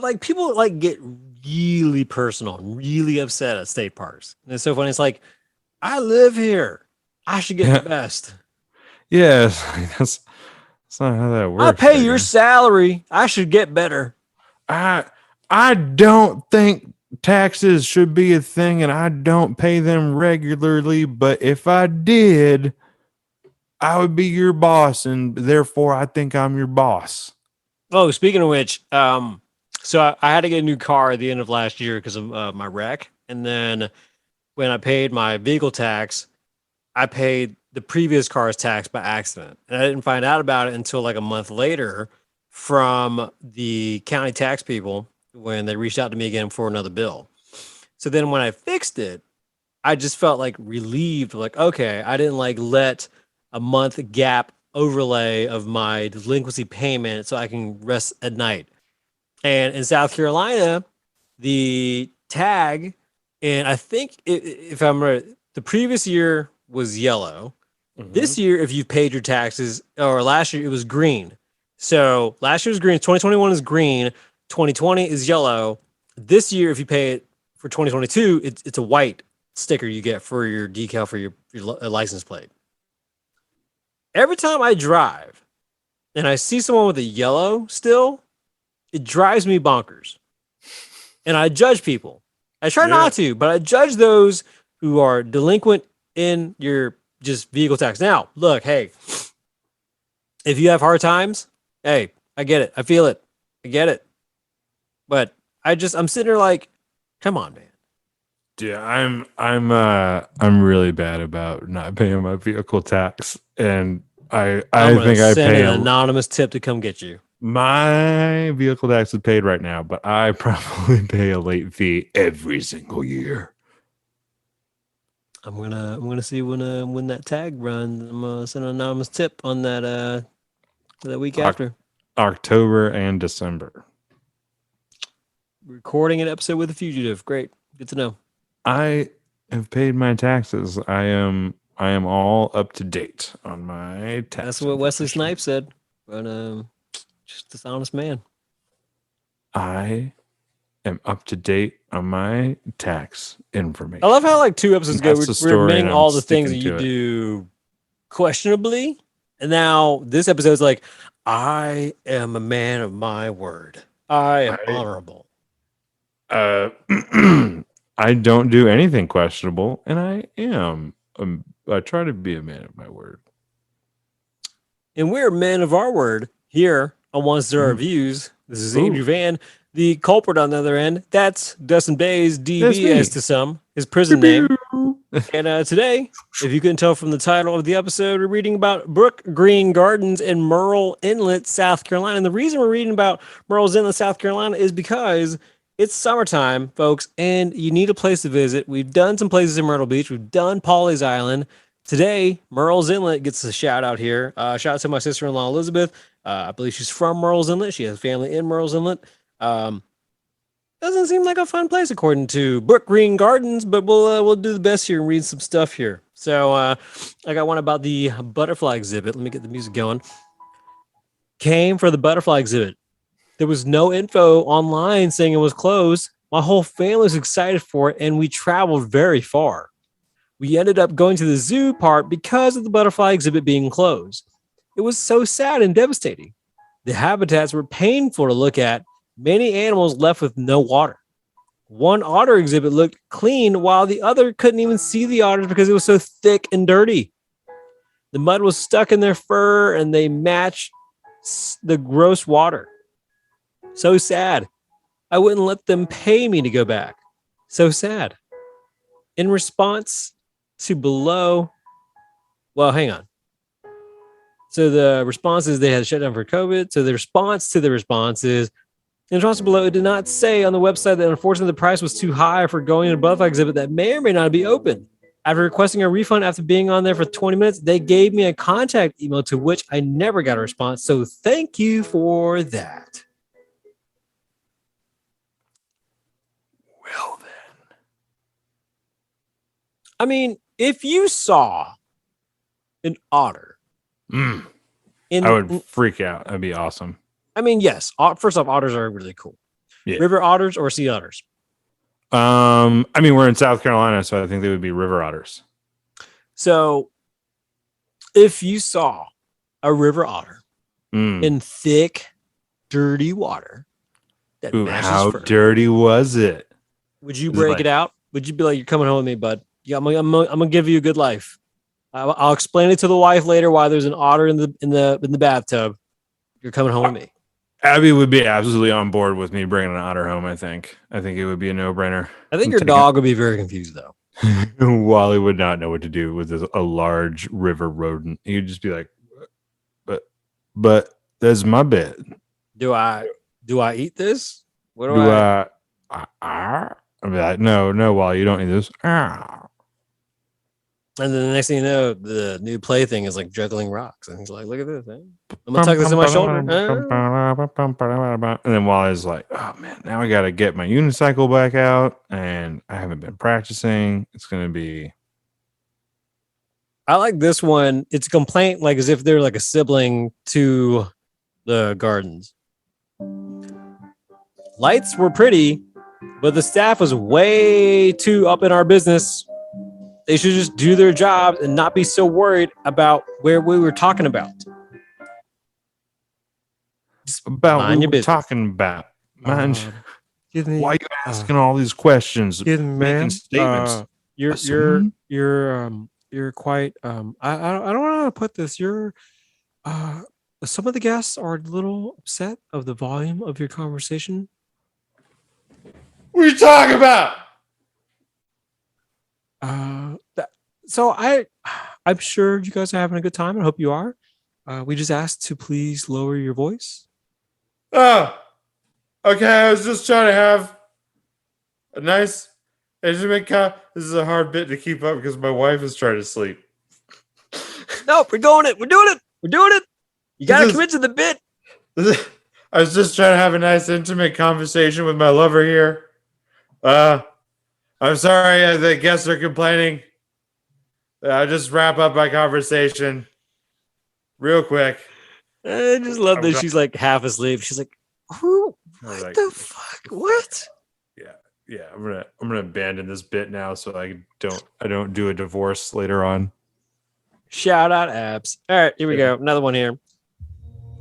like people like get really personal and really upset at state parks. And it's so funny. It's like, I live here. I should get the Yeah. best. Yes. That's not how that I works, pay I your guess. salary. I should get better. I I don't think taxes should be a thing, and I don't pay them regularly, but if I did, I would be your boss, and therefore I think I'm your boss. Oh, speaking of which, so I had to get a new car at the end of last year because of my wreck. And then when I paid my vehicle tax, I paid the previous car's tax by accident. And I didn't find out about it until like a month later from the county tax people when they reached out to me again for another bill. So then when I fixed it, I just felt like relieved, like, okay, I didn't like let a month gap overlay of my delinquency payment so I can rest at night. And in South Carolina, the tag, and I think if I'm right, the previous year was yellow. Mm-hmm. This year, if you've paid your taxes, or last year, it was green. So last year was green. 2021 is green. 2020 is yellow. This year, if you pay it for 2022, it's a white sticker you get for your decal for your license plate. Every time I drive and I see someone with a yellow still, it drives me bonkers. And I judge people. I try Yeah. not to, but I judge those who are delinquent in your just vehicle tax. Now, look, hey, if you have hard times, hey, I get it. I feel it. I get it. But I'm sitting there like, come on, man. Yeah, I'm really bad about not paying my vehicle tax, and I'm I gonna think I send pay an anonymous tip to come get you. my vehicle tax is paid right now, but I probably pay a late fee every single year. I'm gonna see when that tag runs. I'm gonna send an anonymous tip on that week Oc- after. October and December. Recording an episode with a fugitive. Great. Good to know. I have paid my taxes. I am all up to date on my That's tax what Wesley information. Snipes said. But just this honest man. I am up to date on my tax I love how information. like 2 episodes And ago that's the we're story, admitting and I'm all the things that sticking you to it. do questionably, and now this episode's like, I am a man of my word. I am I honorable. uh I don't do anything questionable, and I am. I try to be a man of my word. And we're men of our word here on Once There Are Mm. Views. This is Andrew Ooh, Van. The culprit on the other end, that's Dustin Bays, that's DB as me. to some, his Pew, prison name. pew. And today, if you couldn't tell from the title of the episode, we're reading about Brookgreen Gardens in Murrells Inlet, South Carolina. And the reason we're reading about Murrells Inlet, South Carolina is because it's summertime, folks, and you need a place to visit. We've done some places in Myrtle Beach. We've done Pawleys Island. Today, Murrells Inlet gets a shout out here. Shout out to my sister-in-law, Elizabeth. I believe she's from Murrells Inlet. She has family in Murrells Inlet. Doesn't seem like a fun place according to Brookgreen Gardens, but we'll do the best here and read some stuff here. So I got one about the butterfly exhibit. Let me get the music going. Came for the butterfly exhibit. There was no info online saying it was closed. My whole family was excited for it, and we traveled very far. We ended up going to the zoo part because of the butterfly exhibit being closed. It was so sad and devastating. The habitats were painful to look at. Many animals left with no water. One otter exhibit looked clean while the other couldn't even see the otters because it was so thick and dirty. The mud was stuck in their fur and they matched the gross water. So sad. I wouldn't let them pay me to go back. So sad. In response to below, well, hang on. So the response is they had shut down for COVID. So the response to the response is, in response to below, it did not say on the website that unfortunately the price was too high for going to a butterfly exhibit that may or may not be open. After requesting a refund after being on there for 20 minutes, they gave me a contact email to which I never got a response. So thank you for that. Well then, I mean, if you saw an otter I would in freak out. That'd be awesome. I mean, yes, first off, otters are really cool. Yeah. River otters or sea otters? I mean, we're in South Carolina, so I think they would be river otters. So if you saw a river otter in thick, dirty water that Ooh, matches how fur, dirty was it? would you Is it break like- it out? Would you be like, "You're coming home with me, bud? Yeah, I'm gonna give you a good life. I'll explain it to the wife later why there's an otter in the bathtub. You're coming home with me." Abby would be absolutely on board with me bringing an otter home. I think it would be a no-brainer. I think your dog would be very confused though. Wally would not know what to do with a large river rodent. He'd just be like, but that's my bed. Do I eat this? What Do I be like, no, Wally, you don't need this. And then the next thing you know, the new plaything is like juggling rocks, and he's like, "Look at this! I'm gonna tuck this in my shoulder." And then Wally's like, "Oh man, now I gotta get my unicycle back out, and I haven't been practicing. It's gonna be." I like this one. It's a complaint, like as if they're like a sibling to the Gardens. Lights were pretty, but the staff was way too up in our business. They should just do their jobs and not be so worried about where we were talking about. About mind what your we're business. talking about. Mind. Excuse me. Why are you asking all these questions? Excuse me, Making ma'am. statements. You're quite I don't know how to put this. You're some of the guests are a little upset of the volume of your conversation. What are you talking about? So I'm sure you guys are having a good time. I hope you are. We just asked to please lower your voice. Oh, okay. I was just trying to have a nice intimate This is a hard bit to keep up because my wife is trying to sleep. No, we're doing it. We're doing it. We're doing it. You gotta commit to the bit. I was just trying to have a nice intimate conversation with my lover here. I'm sorry the guests are complaining. I'll just wrap up my conversation real quick. I just love that she's like half asleep. She's like, "Who? What like- the fuck? What?" Yeah, I'm gonna abandon this bit now so I don't do a divorce later on. Shout out apps. All right, here we go. Another one here.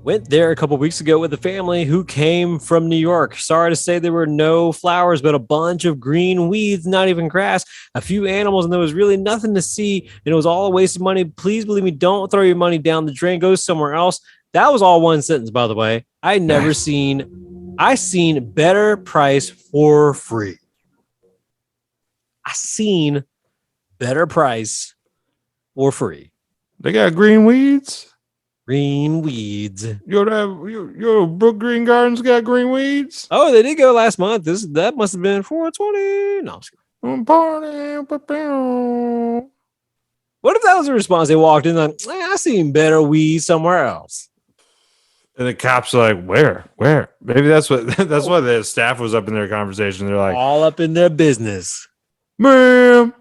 Went there a couple weeks ago with a family who came from New York. Sorry to say there were no flowers, but a bunch of green weeds, not even grass, a few animals, and there was really nothing to see. And it was all a waste of money. Please believe me, don't throw your money down the drain. Go somewhere else. That was all one sentence, by the way. I seen better price for free. I seen better price for free. They got green weeds. Green weeds. Your Brookgreen Gardens got green weeds. Oh, they did go last month. That must have been 420. No, I'm just kidding. What if that was a response? They walked in like, I seen better weeds somewhere else. And the cops are like, where? Maybe that's why the staff was up in their conversation. They're like, All up in their business. ma'am.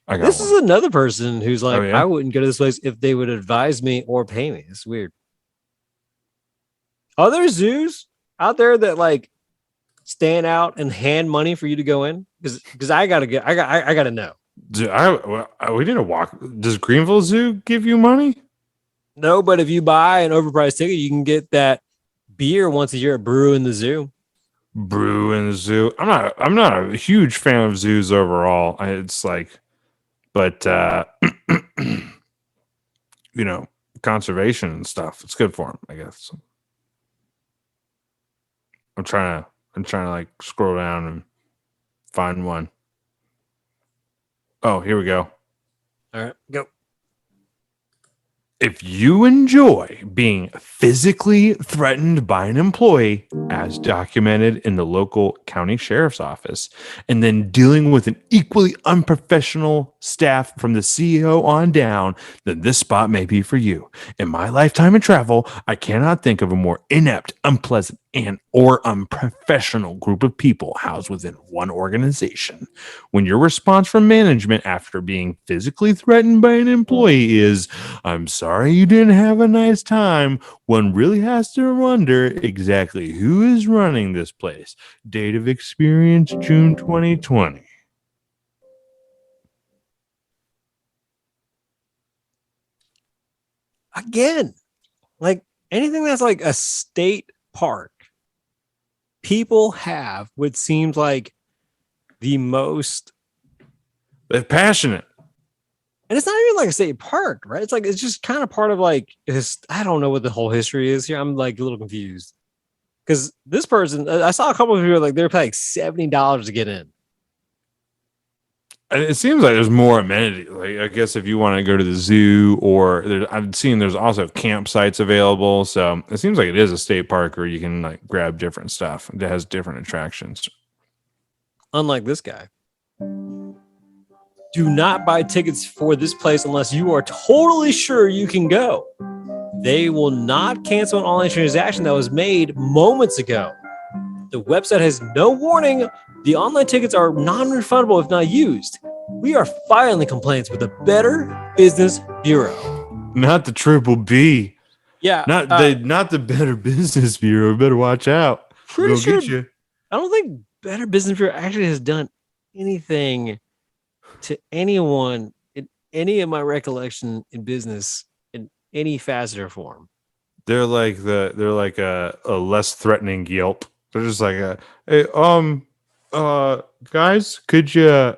This is another person who's like, Oh, yeah? I wouldn't go to this place if they would advise me or pay me. It's weird. Are there zoos out there that like stand out and hand money for you to go in? Because I gotta know. We need to walk. Does Greenville Zoo give you money? No, but if you buy an overpriced ticket, you can get that beer once a year at Brew in the Zoo. Brew in the zoo. I'm not a huge fan of zoos overall. It's like, but conservation and stuff. It's good for them, I guess. I'm trying to like scroll down and find one. Oh, here we go. All right, go. If you enjoy being physically threatened by an employee, as documented in the local county sheriff's office, and then dealing with an equally unprofessional staff from the CEO on down, then this spot may be for you. In my lifetime of travel, I cannot think of a more inept, unpleasant, and or unprofessional group of people housed within one organization. When your response from management after being physically threatened by an employee is, "I'm sorry you didn't have a nice time," one really has to wonder exactly who is running this place. Date of experience, June 2020. Again, like anything that's like a state park, people have what seems like the most, They're passionate. and it's not even like a state park, right? It's like it's just kind of part of like his. I don't know what the whole history is here. I'm like a little confused because this person, I saw a couple of people like they're paying $70 to get in. And it seems like there's more amenities. Like, I guess if you want to go to the zoo, or I've seen there's also campsites available. So it seems like it is a state park where you can like grab different stuff that has different attractions. Unlike this guy. Do not buy tickets for this place unless you are totally sure you can go. They will not cancel an online transaction that was made moments ago. The website has no warning. The online tickets are non-refundable if not used. We are filing complaints with the Better Business Bureau. Not the Triple B. Yeah. Not the Better Business Bureau. Better watch out. Pretty Go sure. get you. I don't think Better Business Bureau actually has done anything to anyone in any of my recollection in business in any facet or form. They're like a less threatening Yelp. They're just like hey, guys, could you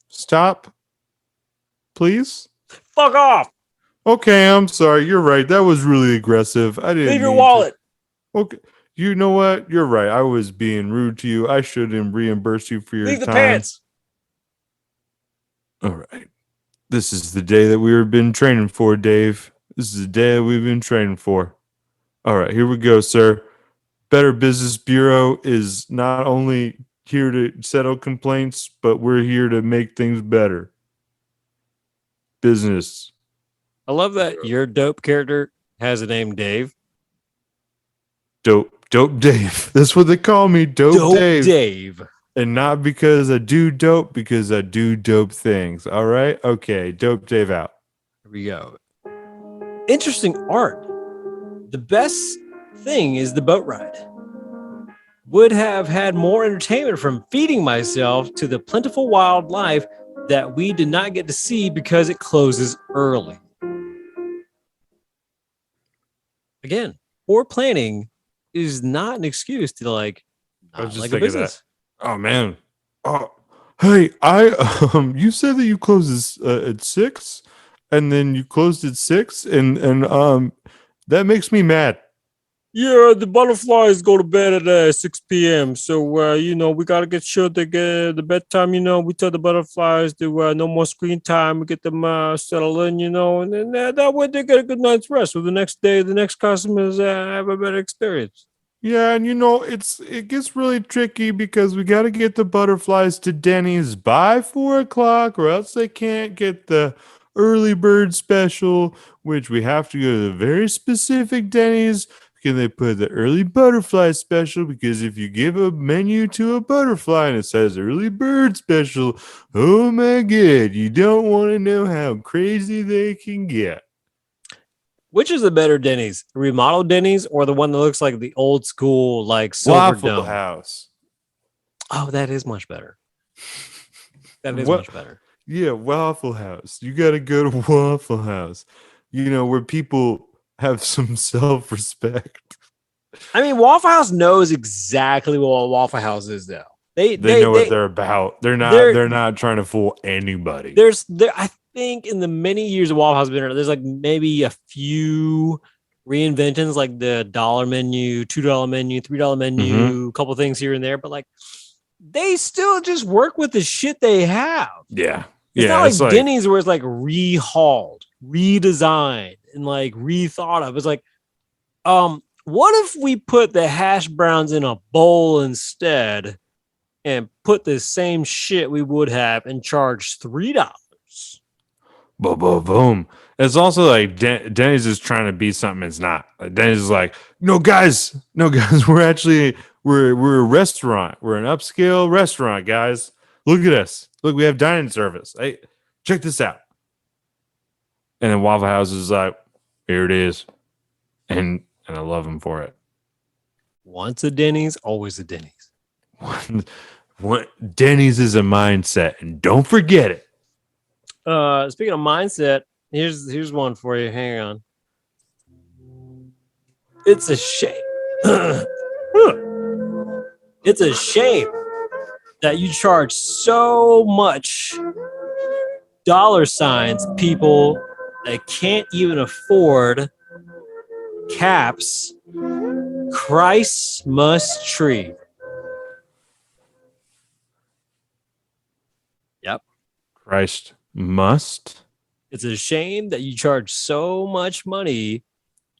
stop, please? Fuck off. Okay, I'm sorry. You're right. That was really aggressive. I didn't Leave your mean wallet. to. Okay. You know what? You're right. I was being rude to you. I shouldn't reimburse you for your Leave the time. pants. All right. This is the day that we've been training for, Dave. This is the day that we've been training for. All right, here we go, sir. Better Business Bureau is not only here to settle complaints, but we're here to make things better. Business. I love that your dope character has a name Dave. Dope Dave. That's what they call me, Dope Dave. And not because I do dope, because I do dope things. All right? Okay, Dope Dave out. Here we go. Interesting art. The best thing is the boat ride. Would have had more entertainment from feeding myself to the plentiful wildlife that we did not get to see because it closes early. Again, poor planning is not an excuse to like I was just like a thinking business. that. Oh man. Oh, hey, you said that you closed at 6, and then you closed at 6, and that makes me mad. Yeah, the butterflies go to bed at 6 p.m. So, we got to get sure they get the bedtime, we tell the butterflies to no more screen time. We get them settled in, and then that way they get a good night's rest. So the next day, the next customers have a better experience. Yeah, and it gets really tricky because we got to get the butterflies to Denny's by 4 o'clock, or else they can't get the early bird special, which we have to go to the very specific Denny's. Can they put the early butterfly special? Because if you give a menu to a butterfly and it says early bird special, oh my God, you don't want to know how crazy they can get. Which is the better Denny's? The remodeled Denny's or the one that looks like the old school, like Silver Waffle Dome? House. Oh, that is much better. That is much better. Yeah, Waffle House. You got to go to Waffle House. Where people have some self-respect. I mean, Waffle House knows exactly what Waffle House is, though. They know what they're about. They're not trying to fool anybody. I think in the many years of Waffle House been around, there's like maybe a few reinventions, like the $1 menu, $2 menu, $3 menu, a couple things here and there, but like they still just work with the shit they have. Yeah. It's not like Denny's where it's like rehauled, redesigned, and like rethought of. It's like, what if we put the hash browns in a bowl instead and put the same shit we would have and charge $3? Boom. It's also like Denny's is trying to be something it's not. Like Denny's is like, no guys, we're a restaurant. We're an upscale restaurant, guys. Look at us. Look, we have dining service. Hey, check this out. And then Waffle House is like, here it is, and I love them for it. Once a Denny's, always a Denny's. Denny's is a mindset, and don't forget it. Speaking of mindset, here's one for you. Hang on. It's a shame. It's a shame that you charge so much dollar signs people that can't even afford caps. Christmas tree. Yep. Christ must. It's a shame that you charge so much money.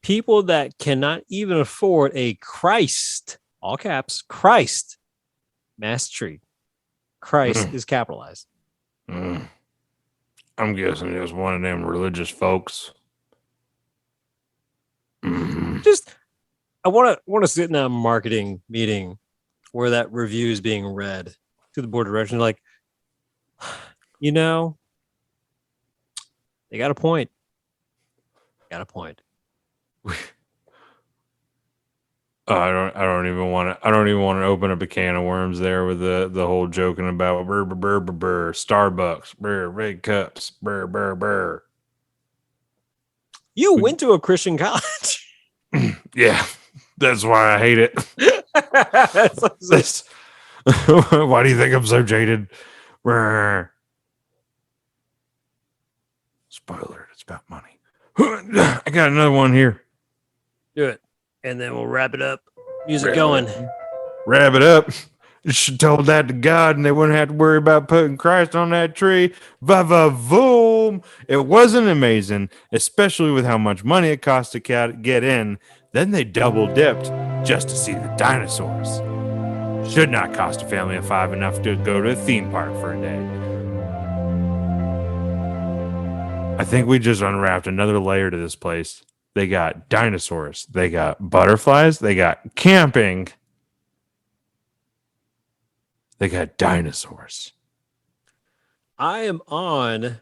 People that cannot even afford a Christ, all caps, Christ mass tree. Christ is capitalized. I'm guessing it was one of them religious folks. Just, I want to sit in a marketing meeting where that review is being read to the board of directors. Like, you know, they got a point. Got a point. I don't even want to open up a can of worms there with the whole joking about Starbucks, red cups, You went to a Christian college. Yeah, that's why I hate it. Why do you think I'm so jaded? Spoiler, it's about money. I got another one here. Do it. And then we'll wrap it up. Music going. Wrap it up. You should told that to God and they wouldn't have to worry about putting Christ on that tree. Va-va-voom. It wasn't amazing, especially with how much money it cost to get in. Then they double dipped just to see the dinosaurs. Should not cost a family of 5 enough to go to a theme park for a day. I think we just unwrapped another layer to this place. They got dinosaurs. They got butterflies. They got camping. They got dinosaurs. I am on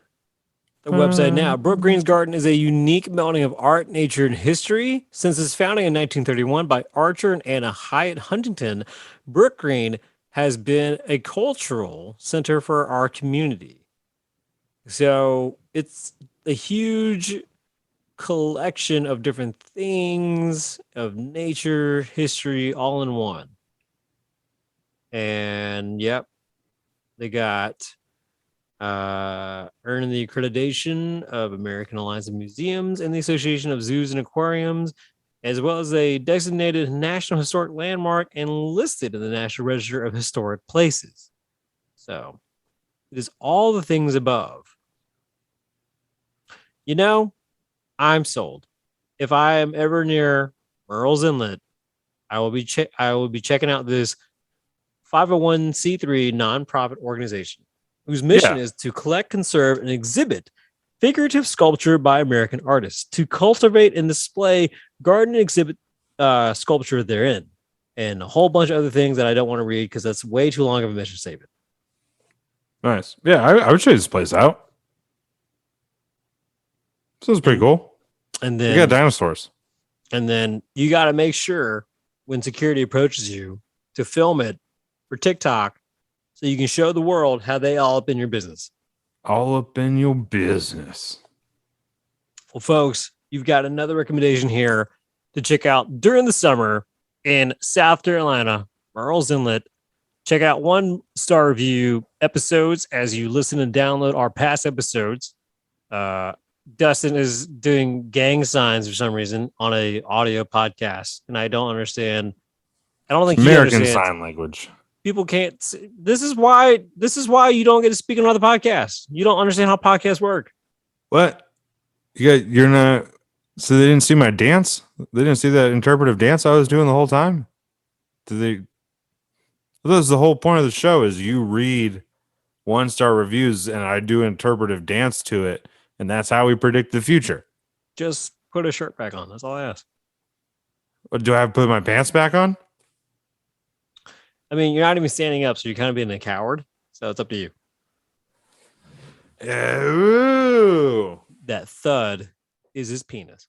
the website now. Brookgreen Gardens is a unique melding of art, nature, and history. Since its founding in 1931 by Archer and Anna Hyatt Huntington, Brookgreen has been a cultural center for our community. So it's a huge collection of different things, of nature, history, all in one. And yep, they got earning the accreditation of American Alliance of Museums and the Association of Zoos and Aquariums, as well as a designated National Historic Landmark and listed in the National Register of Historic Places. So it is all the things above. You know, I'm sold. If I am ever near Murrells Inlet, I will be checking out this 501c3 nonprofit organization whose mission is to collect, conserve, and exhibit figurative sculpture by American artists, to cultivate and display garden exhibit sculpture therein, and a whole bunch of other things that I don't want to read because that's way too long of a mission statement. Nice. Yeah, I would check this place out. This is pretty cool. And then you got dinosaurs. And then you got to make sure when security approaches you to film it for TikTok so you can show the world how they all up in your business. All up in your business. Well, folks, you've got another recommendation here to check out during the summer in South Carolina, Murrells Inlet. Check out 1-star review episodes as you listen and download our past episodes. Dustin is doing gang signs for some reason on a audio podcast, and I don't understand. I don't think American Sign Language. People can't. This is why you don't get to speak on other podcasts. You don't understand how podcasts work. What? You're not. So they didn't see my dance. They didn't see that interpretive dance I was doing the whole time. Did they? Well, that's the whole point of the show. Is you read 1-star reviews and I do interpretive dance to it. And that's how we predict the future. Just put a shirt back on. That's all I ask. Do I have to put my pants back on? I mean, you're not even standing up, so you're kind of being a coward. So it's up to you. Ooh. That thud is his penis.